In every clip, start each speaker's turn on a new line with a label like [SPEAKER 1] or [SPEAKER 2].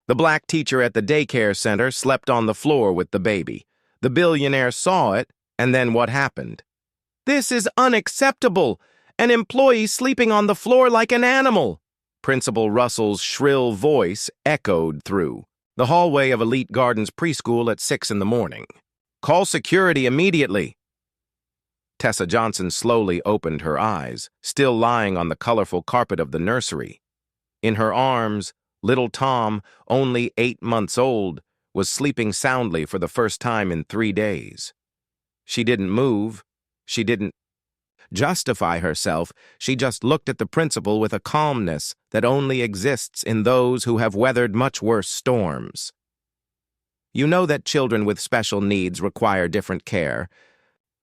[SPEAKER 1] The black teacher at the daycare center slept on the floor with the baby. The billionaire saw it, and then what happened? "This is unacceptable! An employee sleeping on the floor like an animal!" Principal Russell's shrill voice echoed through the hallway of Elite Gardens preschool at 6 in the morning. "Call security immediately!" Tessa Johnson slowly opened her eyes, still lying on the colorful carpet of the nursery. In her arms, little Tom, only 8 months old, was sleeping soundly for the first time in 3 days. She didn't move. She didn't justify herself. She just looked at the principal with a calmness that only exists in those who have weathered much worse storms. "You know that children with special needs require different care,"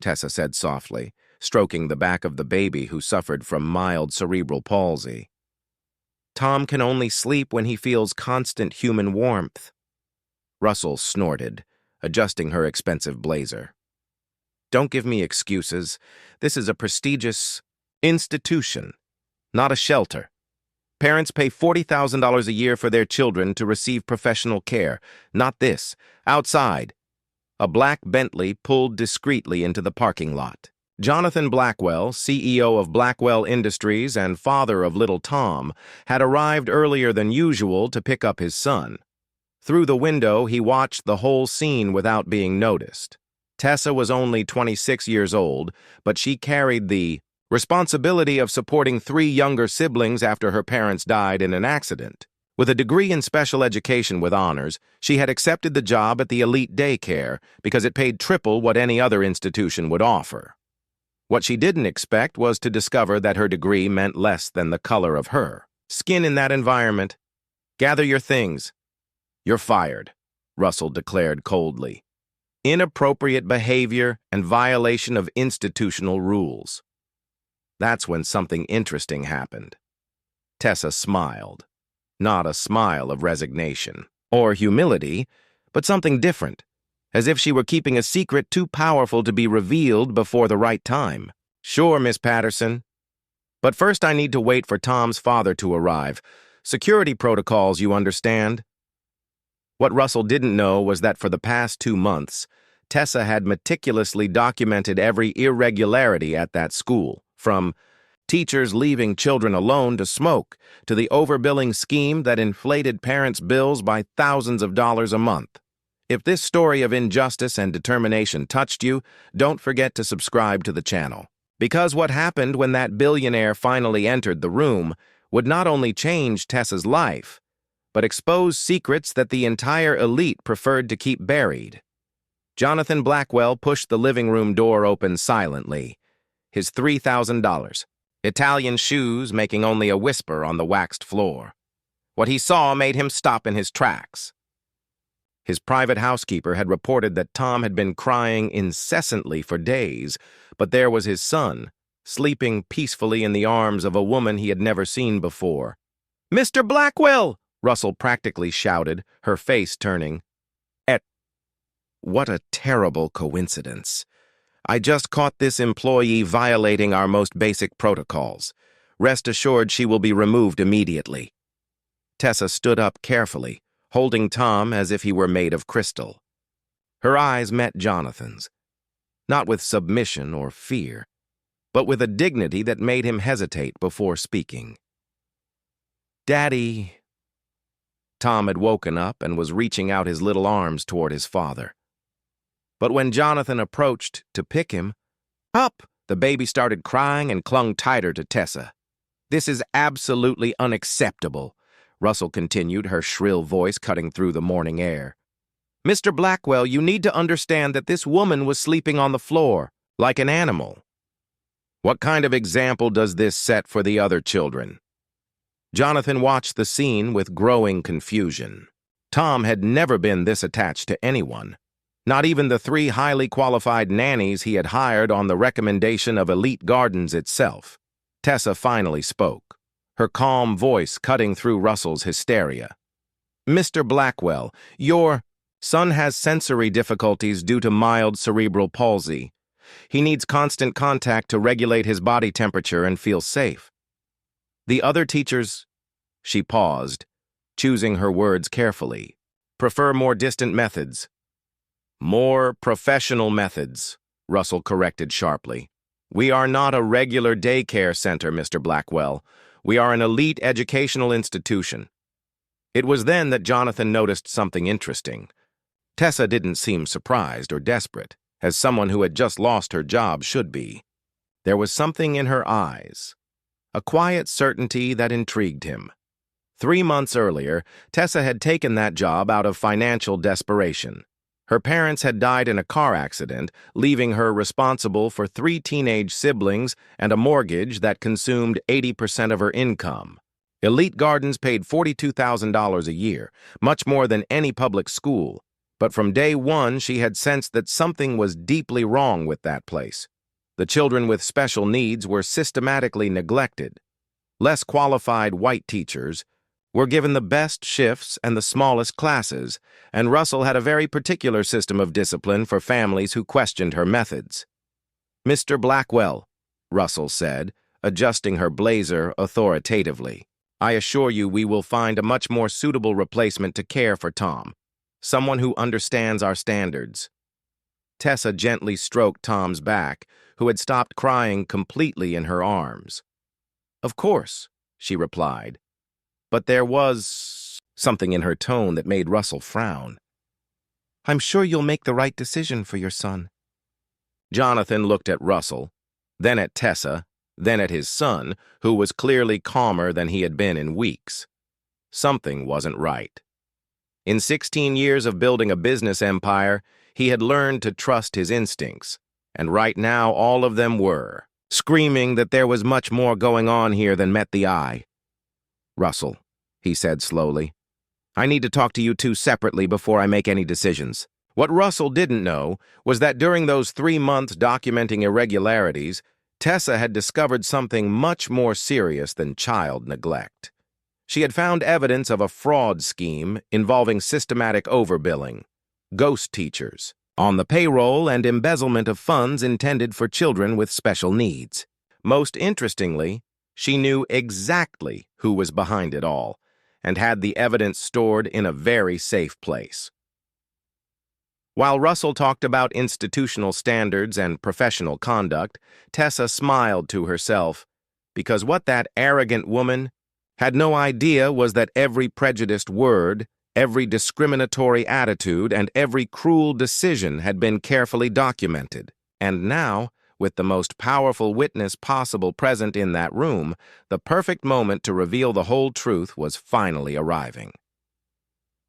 [SPEAKER 1] Tessa said softly, stroking the back of the baby who suffered from mild cerebral palsy. "Tom can only sleep when he feels constant human warmth." Russell snorted, adjusting her expensive blazer. "Don't give me excuses. This is a prestigious institution, not a shelter. Parents pay $40,000 a year for their children to receive professional care, not this. Outside." A black Bentley pulled discreetly into the parking lot. Jonathan Blackwell, CEO of Blackwell Industries and father of little Tom, had arrived earlier than usual to pick up his son. Through the window, he watched the whole scene without being noticed. Tessa was only 26 years old, but she carried the responsibility of supporting 3 younger siblings after her parents died in an accident. With a degree in special education with honors, she had accepted the job at the Elite Daycare because it paid triple what any other institution would offer. What she didn't expect was to discover that her degree meant less than the color of her skin in that environment. "Gather your things. You're fired," Russell declared coldly. "Inappropriate behavior and violation of institutional rules." That's when something interesting happened. Tessa smiled. Not a smile of resignation or humility, but something different, as if she were keeping a secret too powerful to be revealed before the right time. "Sure, Miss Patterson. But first I need to wait for Tom's father to arrive. Security protocols, you understand." What Russell didn't know was that for the past 2 months, Tessa had meticulously documented every irregularity at that school, from teachers leaving children alone to smoke, to the overbilling scheme that inflated parents' bills by thousands of dollars a month. If this story of injustice and determination touched you, don't forget to subscribe to the channel. Because what happened when that billionaire finally entered the room would not only change Tessa's life, but expose secrets that the entire elite preferred to keep buried. Jonathan Blackwell pushed the living room door open silently. His $3,000. Italian shoes making only a whisper on the waxed floor. What he saw made him stop in his tracks. His private housekeeper had reported that Tom had been crying incessantly for days, but there was his son, sleeping peacefully in the arms of a woman he had never seen before. "Mr. Blackwell!" Russell practically shouted, her face turning. What a terrible coincidence. I just caught this employee violating our most basic protocols. Rest assured she will be removed immediately." Tessa stood up carefully, holding Tom as if he were made of crystal. Her eyes met Jonathan's, not with submission or fear, but with a dignity that made him hesitate before speaking. "Daddy." Tom had woken up and was reaching out his little arms toward his father. But when Jonathan approached to pick him up, the baby started crying and clung tighter to Tessa. "This is absolutely unacceptable," Russell continued, her shrill voice cutting through the morning air. "Mr. Blackwell, you need to understand that this woman was sleeping on the floor, like an animal. What kind of example does this set for the other children?" Jonathan watched the scene with growing confusion. Tom had never been this attached to anyone. Not even the 3 highly qualified nannies he had hired on the recommendation of Elite Gardens itself. Tessa finally spoke, her calm voice cutting through Russell's hysteria. "Mr. Blackwell, your son has sensory difficulties due to mild cerebral palsy. He needs constant contact to regulate his body temperature and feel safe. The other teachers..." She paused, choosing her words carefully. Prefer more distant methods. More professional methods, Russell corrected sharply. We are not a regular daycare center, Mr. Blackwell. We are an elite educational institution. It was then that Jonathan noticed something interesting. Tessa didn't seem surprised or desperate, as someone who had just lost her job should be. There was something in her eyes, a quiet certainty that intrigued him. 3 months earlier, Tessa had taken that job out of financial desperation. Her parents had died in a car accident, leaving her responsible for 3 teenage siblings and a mortgage that consumed 80% of her income. Elite Gardens paid $42,000 a year, much more than any public school, but from day one she had sensed that something was deeply wrong with that place. The children with special needs were systematically neglected. Less qualified white teachers were given the best shifts and the smallest classes, and Russell had a very particular system of discipline for families who questioned her methods. "Mr. Blackwell," Russell said, adjusting her blazer authoritatively, "I assure you we will find a much more suitable replacement to care for Tom, someone who understands our standards." Tessa gently stroked Tom's back, who had stopped crying completely in her arms. "Of course," she replied. But there was something in her tone that made Russell frown. "I'm sure you'll make the right decision for your son." Jonathan looked at Russell, then at Tessa, then at his son, who was clearly calmer than he had been in weeks. Something wasn't right. In 16 years of building a business empire, he had learned to trust his instincts, and right now all of them were, screaming that there was much more going on here than met the eye. "Russell," he said slowly, "I need to talk to you two separately before I make any decisions." What Russell didn't know was that during those 3 months documenting irregularities, Tessa had discovered something much more serious than child neglect. She had found evidence of a fraud scheme involving systematic overbilling, ghost teachers, on the payroll, and embezzlement of funds intended for children with special needs. Most interestingly, she knew exactly who was behind it all, and had the evidence stored in a very safe place. While Russell talked about institutional standards and professional conduct, Tessa smiled to herself, because what that arrogant woman had no idea was that every prejudiced word, every discriminatory attitude, and every cruel decision had been carefully documented. And now, with the most powerful witness possible present in that room, the perfect moment to reveal the whole truth was finally arriving.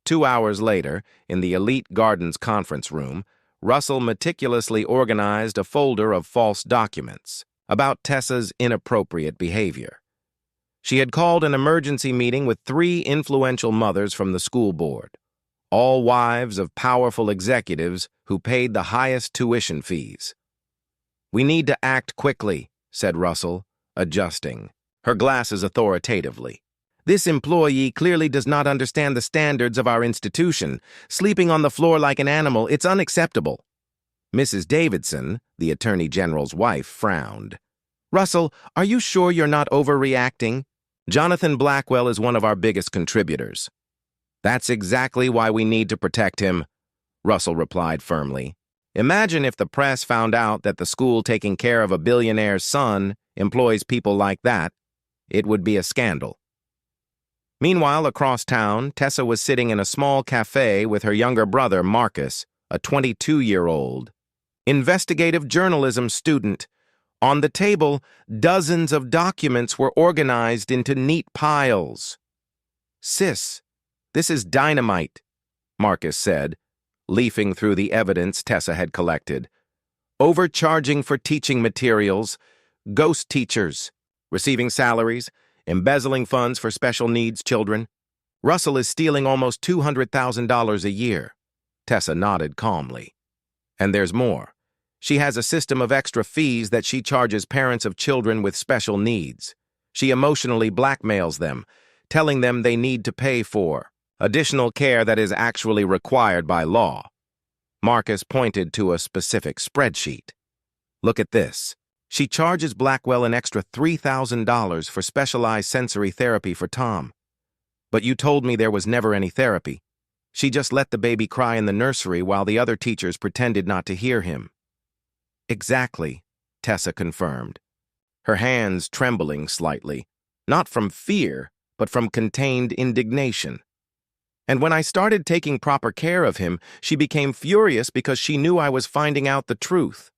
[SPEAKER 1] 2 hours later, in the Elite Gardens conference room, Russell meticulously organized a folder of false documents about Tessa's inappropriate behavior. She had called an emergency meeting with 3 influential mothers from the school board, all wives of powerful executives who paid the highest tuition fees. "We need to act quickly," said Russell, adjusting her glasses authoritatively. "This employee clearly does not understand the standards of our institution. Sleeping on the floor like an animal, it's unacceptable." Mrs. Davidson, the Attorney General's wife, frowned. "Russell, are you sure you're not overreacting? Jonathan Blackwell is one of our biggest contributors." "That's exactly why we need to protect him," Russell replied firmly. "Imagine if the press found out that the school taking care of a billionaire's son employs people like that. It would be a scandal." Meanwhile, across town, Tessa was sitting in a small cafe with her younger brother, Marcus, a 22-year-old investigative journalism student. On the table, dozens of documents were organized into neat piles. "Sis, this is dynamite," Marcus said, leafing through the evidence Tessa had collected. "Overcharging for teaching materials, ghost teachers, receiving salaries, embezzling funds for special needs children. Russell is stealing almost $200,000 a year." Tessa nodded calmly. "And there's more. She has a system of extra fees that she charges parents of children with special needs. She emotionally blackmails them, telling them they need to pay for additional care that is actually required by law." Marcus pointed to a specific spreadsheet. "Look at this. She charges Blackwell an extra $3,000 for specialized sensory therapy for Tom. But you told me there was never any therapy. She just let the baby cry in the nursery while the other teachers pretended not to hear him. Exactly, Tessa confirmed, her hands trembling slightly, not from fear, but from contained indignation. And when I started taking proper care of him, she became furious because she knew I was finding out the truth.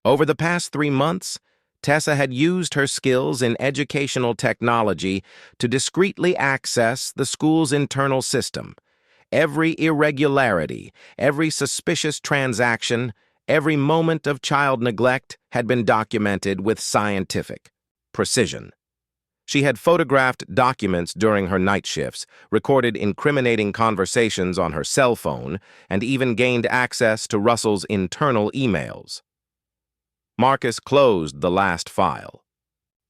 [SPEAKER 1] Over the past 3 months, Tessa had used her skills in educational technology to discreetly access the school's internal system. Every irregularity, every suspicious transaction, every moment of child neglect had been documented with scientific precision. She had photographed documents during her night shifts, recorded incriminating conversations on her cell phone, and even gained access to Russell's internal emails. Marcus closed the last file.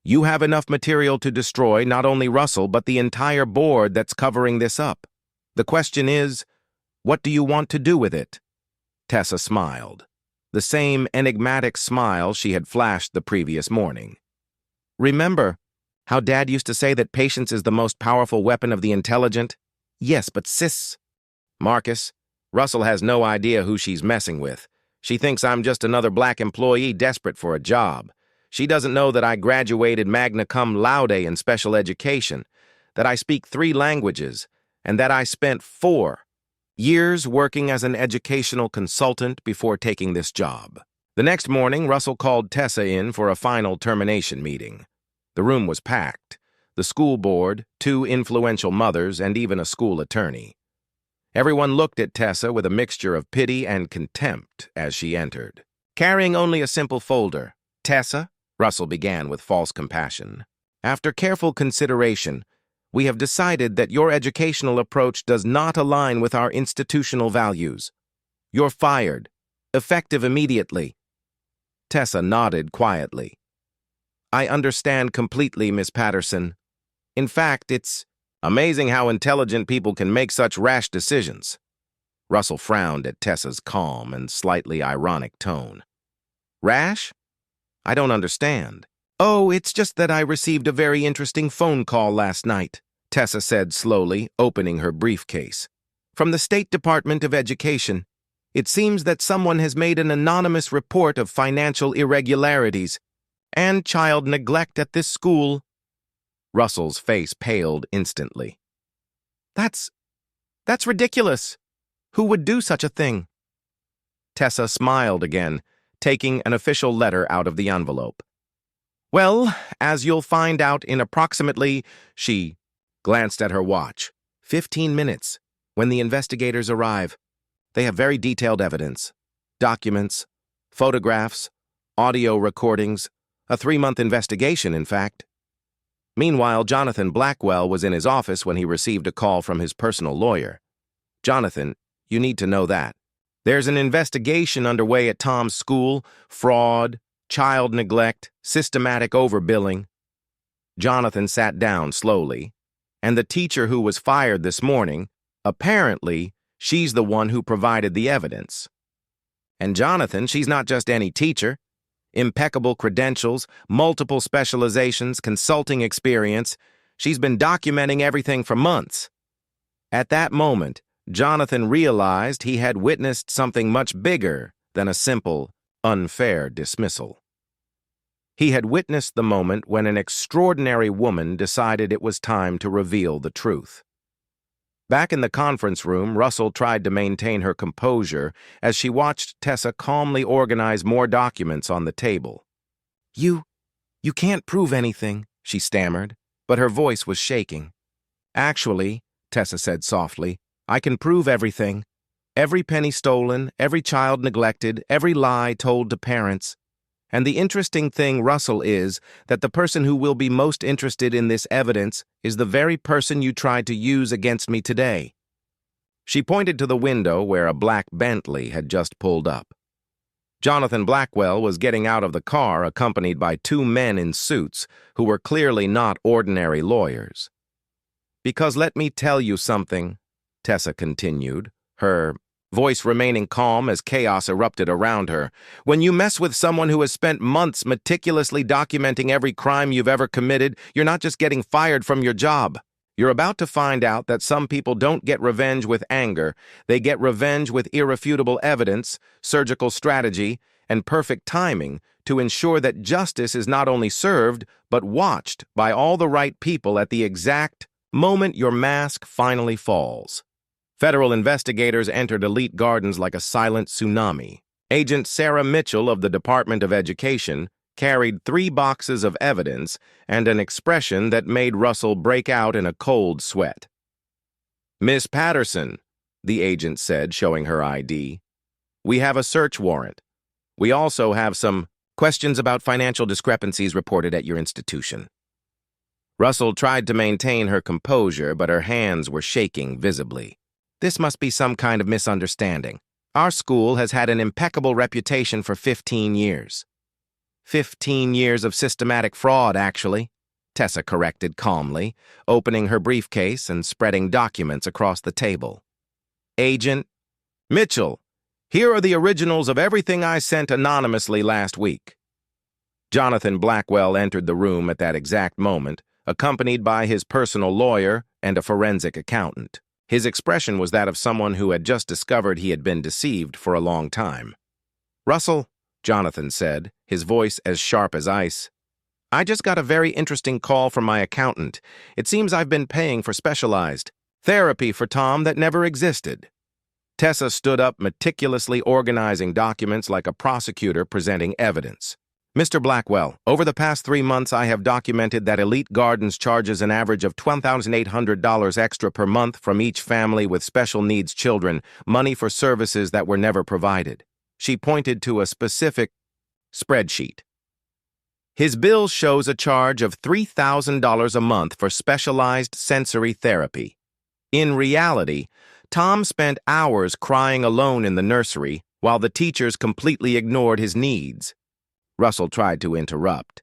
[SPEAKER 1] You have enough material to destroy not only Russell, but the entire board that's covering this up. The question is, what do you want to do with it? Tessa smiled, the same enigmatic smile she had flashed the previous morning. Remember how Dad used to say that patience is the most powerful weapon of the intelligent? Yes, but sis. Marcus, Russell has no idea who she's messing with. She thinks I'm just another black employee desperate for a job. She doesn't know that I graduated magna cum laude in special education, that I speak 3 languages, and that I spent 4 years working as an educational consultant before taking this job. The next morning, Russell called Tessa in for a final termination meeting. The room was packed. The school board, 2 influential mothers, and even a school attorney. Everyone looked at Tessa with a mixture of pity and contempt as she entered. Carrying only a simple folder, Tessa, Russell began with false compassion. After careful consideration, we have decided that your educational approach does not align with our institutional values. You're fired, effective immediately. Tessa nodded quietly. I understand completely, Miss Patterson. In fact, it's amazing how intelligent people can make such rash decisions. Russell frowned at Tessa's calm and slightly ironic tone. Rash? I don't understand. Oh, it's just that I received a very interesting phone call last night, Tessa said slowly, opening her briefcase. From the State Department of Education. It seems that someone has made an anonymous report of financial irregularities and child neglect at this school. Russell's face paled instantly. That's ridiculous. Who would do such a thing? Tessa smiled again, taking an official letter out of the envelope. Well, as you'll find out in approximately, she glanced at her watch, 15 minutes, when the investigators arrive. They have very detailed evidence, documents, photographs, audio recordings, a 3-month investigation, in fact. Meanwhile, Jonathan Blackwell was in his office when he received a call from his personal lawyer. Jonathan, you need to know that. There's an investigation underway at Tom's school, fraud, child neglect, systematic overbilling. Jonathan sat down slowly, and the teacher who was fired this morning, apparently, she's the one who provided the evidence. And Jonathan, she's not just any teacher. Impeccable credentials, multiple specializations, consulting experience. She's been documenting everything for months. At that moment, Jonathan realized he had witnessed something much bigger than a simple, unfair dismissal. He had witnessed the moment when an extraordinary woman decided it was time to reveal the truth. Back in the conference room, Russell tried to maintain her composure as she watched Tessa calmly organize more documents on the table. You can't prove anything, she stammered, but her voice was shaking. Actually, Tessa said softly, I can prove everything. Every penny stolen, every child neglected, every lie told to parents. And the interesting thing, Russell, is that the person who will be most interested in this evidence is the very person you tried to use against me today. She pointed to the window where a black Bentley had just pulled up. Jonathan Blackwell was getting out of the car accompanied by 2 men in suits who were clearly not ordinary lawyers. Because let me tell you something, Tessa continued, her voice remaining calm as chaos erupted around her. When you mess with someone who has spent months meticulously documenting every crime you've ever committed, you're not just getting fired from your job. You're about to find out that some people don't get revenge with anger. They get revenge with irrefutable evidence, surgical strategy, and perfect timing to ensure that justice is not only served, but watched by all the right people at the exact moment your mask finally falls. Federal investigators entered Elite Gardens like a silent tsunami. Agent Sarah Mitchell of the Department of Education carried 3 boxes of evidence and an expression that made Russell break out in a cold sweat. "Miss Patterson," the agent said, showing her ID, "we have a search warrant. We also have some questions about financial discrepancies reported at your institution." Russell tried to maintain her composure, but her hands were shaking visibly. "This must be some kind of misunderstanding. Our school has had an impeccable reputation for 15 years. 15 years of systematic fraud, actually," Tessa corrected calmly, opening her briefcase and spreading documents across the table. "Agent Mitchell, here are the originals of everything I sent anonymously last week." Jonathan Blackwell entered the room at that exact moment, accompanied by his personal lawyer and a forensic accountant. His expression was that of someone who had just discovered he had been deceived for a long time. "Russell," Jonathan said, his voice as sharp as ice, "I just got a very interesting call from my accountant. It seems I've been paying for specialized therapy for Tom that never existed." Tessa stood up, meticulously organizing documents like a prosecutor presenting evidence. "Mr. Blackwell, over the past 3 months I have documented that Elite Gardens charges an average of $12,800 extra per month from each family with special needs children, money for services that were never provided." She pointed to a specific spreadsheet. "His bill shows a charge of $3,000 a month for specialized sensory therapy. In reality, Tom spent hours crying alone in the nursery while the teachers completely ignored his needs." Russell tried to interrupt.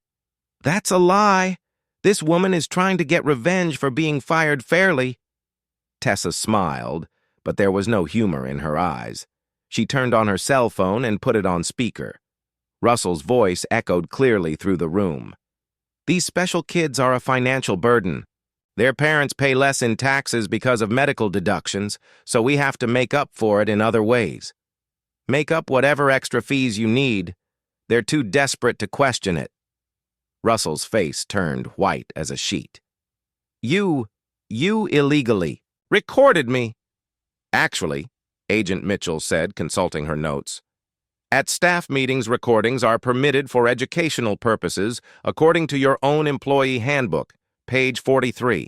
[SPEAKER 1] "That's a lie. This woman is trying to get revenge for being fired fairly." Tessa smiled, but there was no humor in her eyes. She turned on her cell phone and put it on speaker. Russell's voice echoed clearly through the room. "These special kids are a financial burden. Their parents pay less in taxes because of medical deductions, so we have to make up for it in other ways. Make up whatever extra fees you need. They're too desperate to question it." Russell's face turned white as a sheet. You illegally recorded me." "Actually," Agent Mitchell said, consulting her notes, "at staff meetings, recordings are permitted for educational purposes according to your own employee handbook, page 43.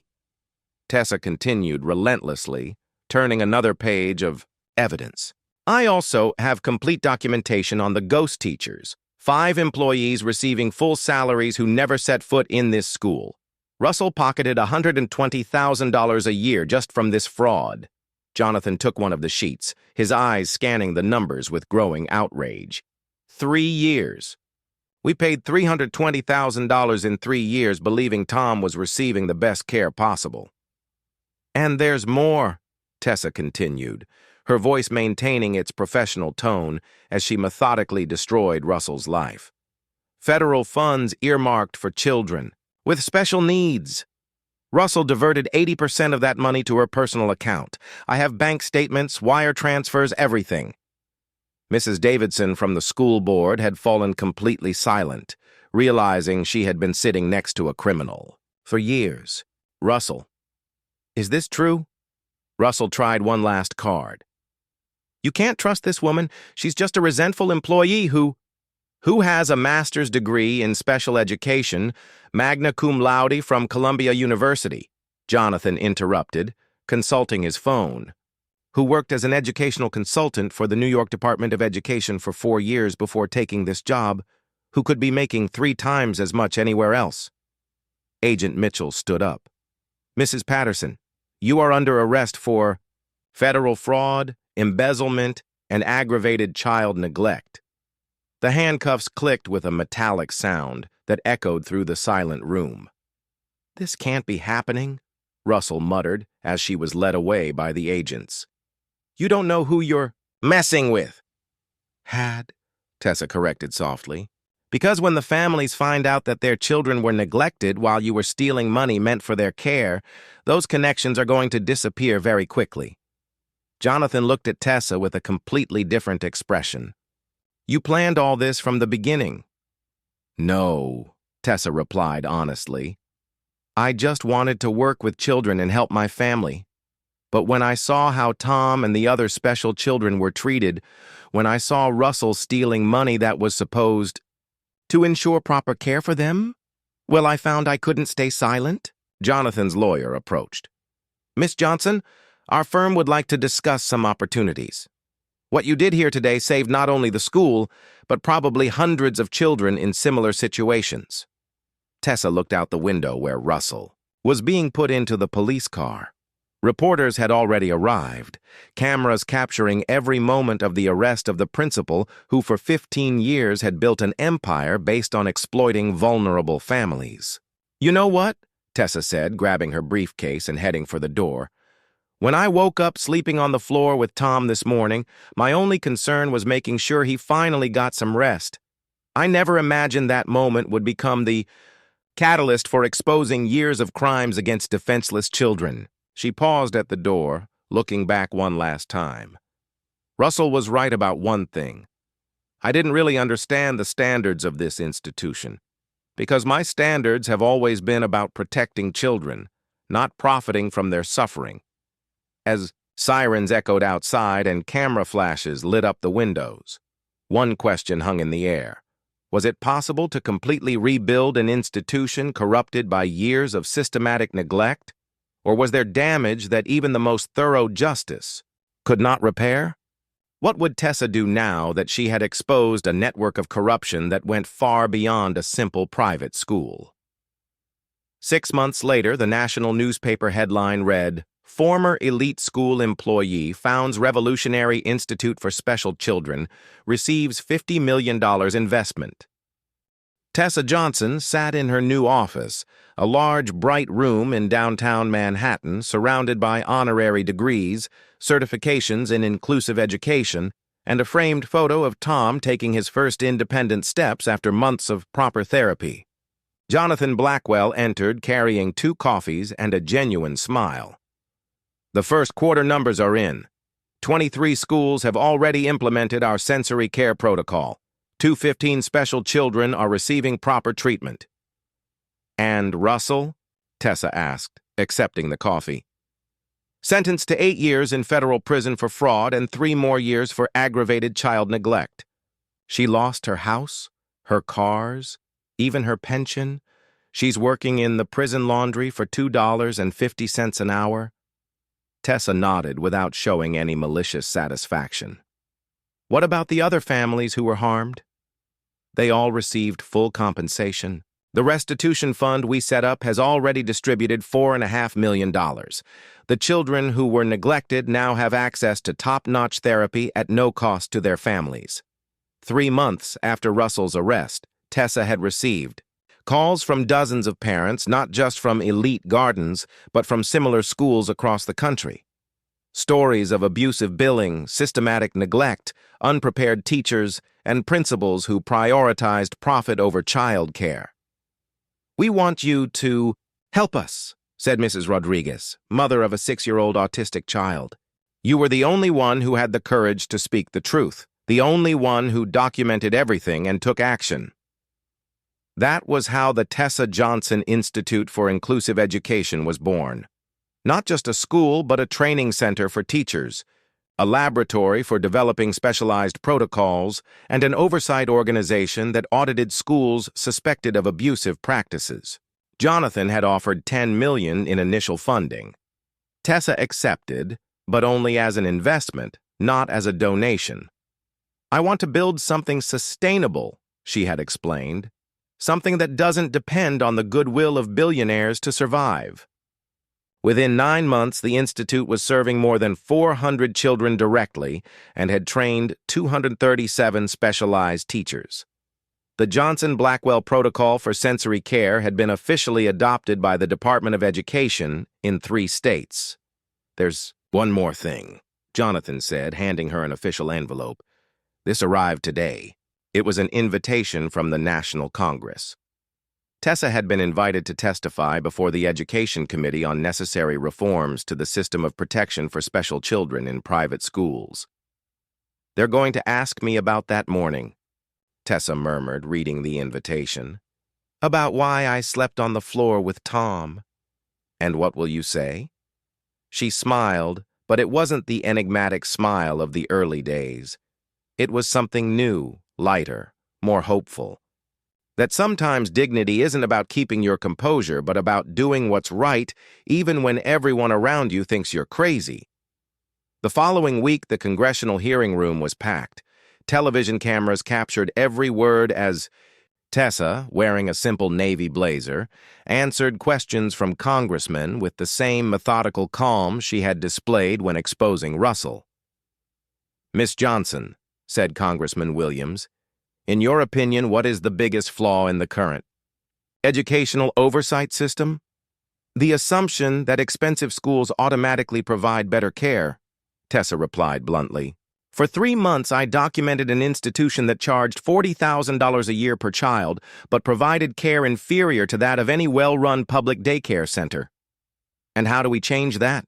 [SPEAKER 1] Tessa continued relentlessly, turning another page of evidence. "I also have complete documentation on the ghost teachers, 5 employees receiving full salaries who never set foot in this school. Russell pocketed $120,000 a year just from this fraud." Jonathan took one of the sheets, his eyes scanning the numbers with growing outrage. 3 years. We paid $320,000 in 3 years believing Tom was receiving the best care possible. "And there's more," Tessa continued, her voice maintaining its professional tone as she methodically destroyed Russell's life. "Federal funds earmarked for children with special needs. Russell diverted 80% of that money to her personal account. I have bank statements, wire transfers, everything." Mrs. Davidson from the school board had fallen completely silent, realizing she had been sitting next to a criminal. For years. "Russell, is this true?" Russell tried one last card. "You can't trust this woman. She's just a resentful employee who has a master's degree in special education, magna cum laude from Columbia University," Jonathan interrupted, consulting his phone. "Who worked as an educational consultant for the New York Department of Education for 4 years before taking this job, who could be making 3 times as much anywhere else." Agent Mitchell stood up. "Mrs. Patterson, you are under arrest for federal fraud, embezzlement, and aggravated child neglect." The handcuffs clicked with a metallic sound that echoed through the silent room. "This can't be happening," Russell muttered as she was led away by the agents. "You don't know who you're messing with." "Had," Tessa corrected softly. Because when the families find out that their children were neglected while you were stealing money meant for their care, those connections are going to disappear very quickly. Jonathan looked at Tessa with a completely different expression. You planned all this from the beginning. No, Tessa replied honestly. I just wanted to work with children and help my family. But when I saw how Tom and the other special children were treated, when I saw Russell stealing money that was supposed to ensure proper care for them, well, I found I couldn't stay silent. Jonathan's lawyer approached. Miss Johnson, our firm would like to discuss some opportunities. What you did here today saved not only the school, but probably hundreds of children in similar situations. Tessa looked out the window where Russell was being put into the police car. Reporters had already arrived, cameras capturing every moment of the arrest of the principal who for 15 years had built an empire based on exploiting vulnerable families. You know what? Tessa said, grabbing her briefcase and heading for the door. When I woke up sleeping on the floor with Tom this morning, my only concern was making sure he finally got some rest. I never imagined that moment would become the catalyst for exposing years of crimes against defenseless children. She paused at the door, looking back one last time. Russell was right about one thing. I didn't really understand the standards of this institution, because my standards have always been about protecting children, not profiting from their suffering. As sirens echoed outside and camera flashes lit up the windows, one question hung in the air. Was it possible to completely rebuild an institution corrupted by years of systematic neglect? Or was there damage that even the most thorough justice could not repair? What would Tessa do now that she had exposed a network of corruption that went far beyond a simple private school? 6 months later, the national newspaper headline read, Former elite school employee founds Revolutionary Institute for Special Children, receives $50 million investment. Tessa Johnson sat in her new office, a large, bright room in downtown Manhattan surrounded by honorary degrees, certifications in inclusive education, and a framed photo of Tom taking his first independent steps after months of proper therapy. Jonathan Blackwell entered carrying 2 coffees and a genuine smile. The first quarter numbers are in. 23 schools have already implemented our sensory care protocol. 215 special children are receiving proper treatment. And Russell? Tessa asked, accepting the coffee. Sentenced to 8 years in federal prison for fraud and 3 more years for aggravated child neglect. She lost her house, her cars, even her pension. She's working in the prison laundry for $2.50 an hour. Tessa nodded without showing any malicious satisfaction. What about the other families who were harmed? They all received full compensation. The restitution fund we set up has already distributed $4.5 million. The children who were neglected now have access to top-notch therapy at no cost to their families. 3 months after Russell's arrest, Tessa had received calls from dozens of parents, not just from elite gardens, but from similar schools across the country. Stories of abusive billing, systematic neglect, unprepared teachers, and principals who prioritized profit over child care. We want you to help us, said Mrs. Rodriguez, mother of a 6-year-old autistic child. You were the only one who had the courage to speak the truth, the only one who documented everything and took action. That was how the Tessa Johnson Institute for Inclusive Education was born. Not just a school, but a training center for teachers, a laboratory for developing specialized protocols, and an oversight organization that audited schools suspected of abusive practices. Jonathan had offered $10 million in initial funding. Tessa accepted, but only as an investment, not as a donation. I want to build something sustainable, she had explained. Something that doesn't depend on the goodwill of billionaires to survive. Within 9 months, the Institute was serving more than 400 children directly and had trained 237 specialized teachers. The Johnson-Blackwell Protocol for Sensory Care had been officially adopted by the Department of Education in 3 states. There's one more thing, Jonathan said, handing her an official envelope. This arrived today. It was an invitation from the National Congress. Tessa had been invited to testify before the Education Committee on necessary reforms to the system of protection for special children in private schools. "They're going to ask me about that morning," Tessa murmured, reading the invitation. "About why I slept on the floor with Tom. And what will you say?" She smiled, but it wasn't the enigmatic smile of the early days. It was something new, lighter, more hopeful. That sometimes dignity isn't about keeping your composure, but about doing what's right, even when everyone around you thinks you're crazy. The following week, the congressional hearing room was packed. Television cameras captured every word as Tessa, wearing a simple navy blazer, answered questions from congressmen with the same methodical calm she had displayed when exposing Russell. "Miss Johnson," said Congressman Williams, "in your opinion, what is the biggest flaw in the current educational oversight system?" "The assumption that expensive schools automatically provide better care," Tessa replied bluntly. "For 3 months, I documented an institution that charged $40,000 a year per child, but provided care inferior to that of any well-run public daycare center. And how do we change that?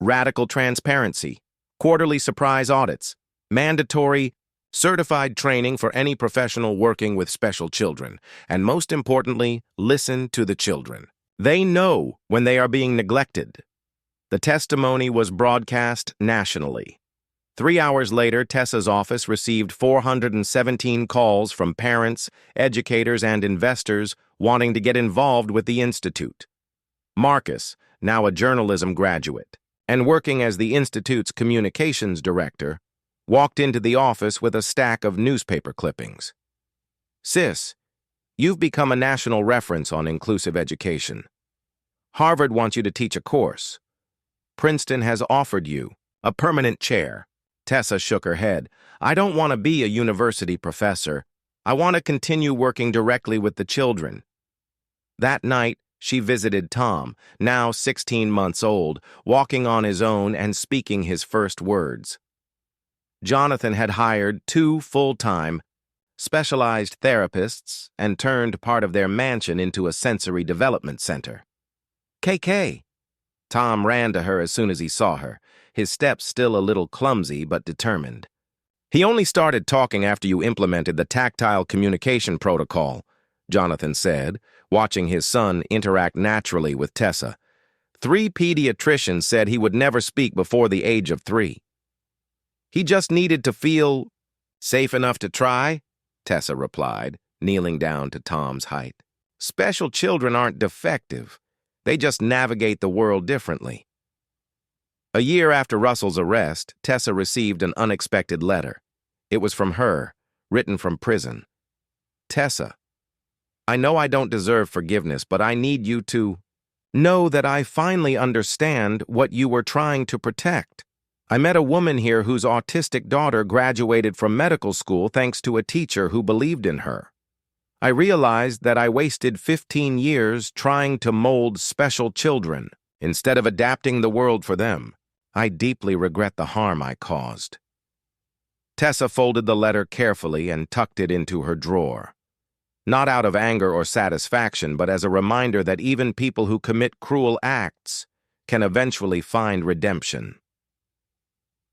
[SPEAKER 1] Radical transparency, quarterly surprise audits, mandatory certified training for any professional working with special children, and most importantly, listen to the children. They know when they are being neglected." The testimony was broadcast nationally. 3 hours later, Tessa's office received 417 calls from parents, educators, and investors wanting to get involved with the institute. Marcus, now a journalism graduate, and working as the institute's communications director, walked into the office with a stack of newspaper clippings. "Sis, you've become a national reference on inclusive education. Harvard wants you to teach a course. Princeton has offered you a permanent chair." Tessa shook her head. "I don't want to be a university professor. I want to continue working directly with the children." That night, she visited Tom, now 16 months old, walking on his own and speaking his first words. Jonathan had hired 2 full-time, specialized therapists and turned part of their mansion into a sensory development center. "KK." Tom ran to her as soon as he saw her, his steps still a little clumsy but determined. "He only started talking after you implemented the tactile communication protocol," Jonathan said, watching his son interact naturally with Tessa. 3 pediatricians said he would never speak before the age of 3. "He just needed to feel safe enough to try," Tessa replied, kneeling down to Tom's height. "Special children aren't defective. They just navigate the world differently." A year after Russell's arrest, Tessa received an unexpected letter. It was from her, written from prison. "Tessa, I know I don't deserve forgiveness, but I need you to know that I finally understand what you were trying to protect. I met a woman here whose autistic daughter graduated from medical school thanks to a teacher who believed in her. I realized that I wasted 15 years trying to mold special children instead of adapting the world for them. I deeply regret the harm I caused." Tessa folded the letter carefully and tucked it into her drawer. Not out of anger or satisfaction, but as a reminder that even people who commit cruel acts can eventually find redemption.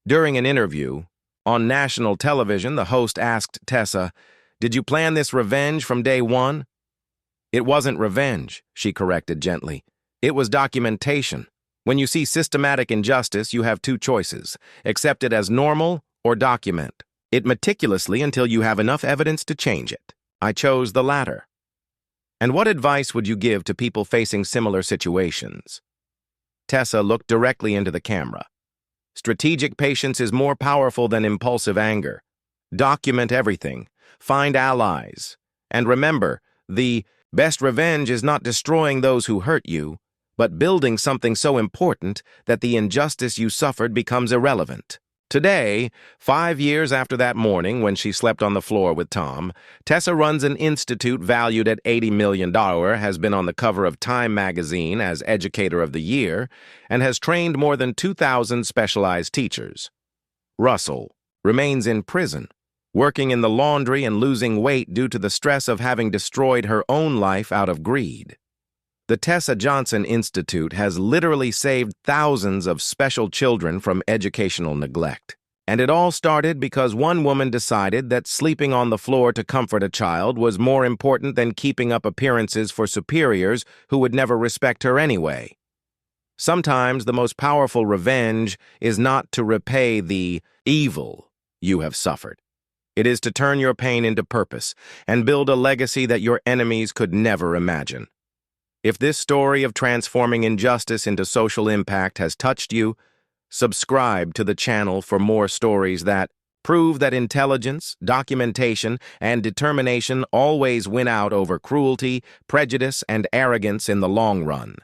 [SPEAKER 1] During an interview on national television, the host asked Tessa, "Did you plan this revenge from day one?" "It wasn't revenge," she corrected gently. "It was documentation. When you see systematic injustice, you have 2 choices: accept it as normal or document it meticulously until you have enough evidence to change it. I chose the latter." "And what advice would you give to people facing similar situations?" Tessa looked directly into the camera. "Strategic patience is more powerful than impulsive anger. Document everything. Find allies. And remember, the best revenge is not destroying those who hurt you, but building something so important that the injustice you suffered becomes irrelevant." Today, 5 years after that morning when she slept on the floor with Tom, Tessa runs an institute valued at $80 million, has been on the cover of Time magazine as Educator of the Year, and has trained more than 2,000 specialized teachers. Russell remains in prison, working in the laundry and losing weight due to the stress of having destroyed her own life out of greed. The Tessa Johnson Institute has literally saved thousands of special children from educational neglect. And it all started because one woman decided that sleeping on the floor to comfort a child was more important than keeping up appearances for superiors who would never respect her anyway. Sometimes the most powerful revenge is not to repay the evil you have suffered. It is to turn your pain into purpose and build a legacy that your enemies could never imagine. If this story of transforming injustice into social impact has touched you, subscribe to the channel for more stories that prove that intelligence, documentation, and determination always win out over cruelty, prejudice, and arrogance in the long run.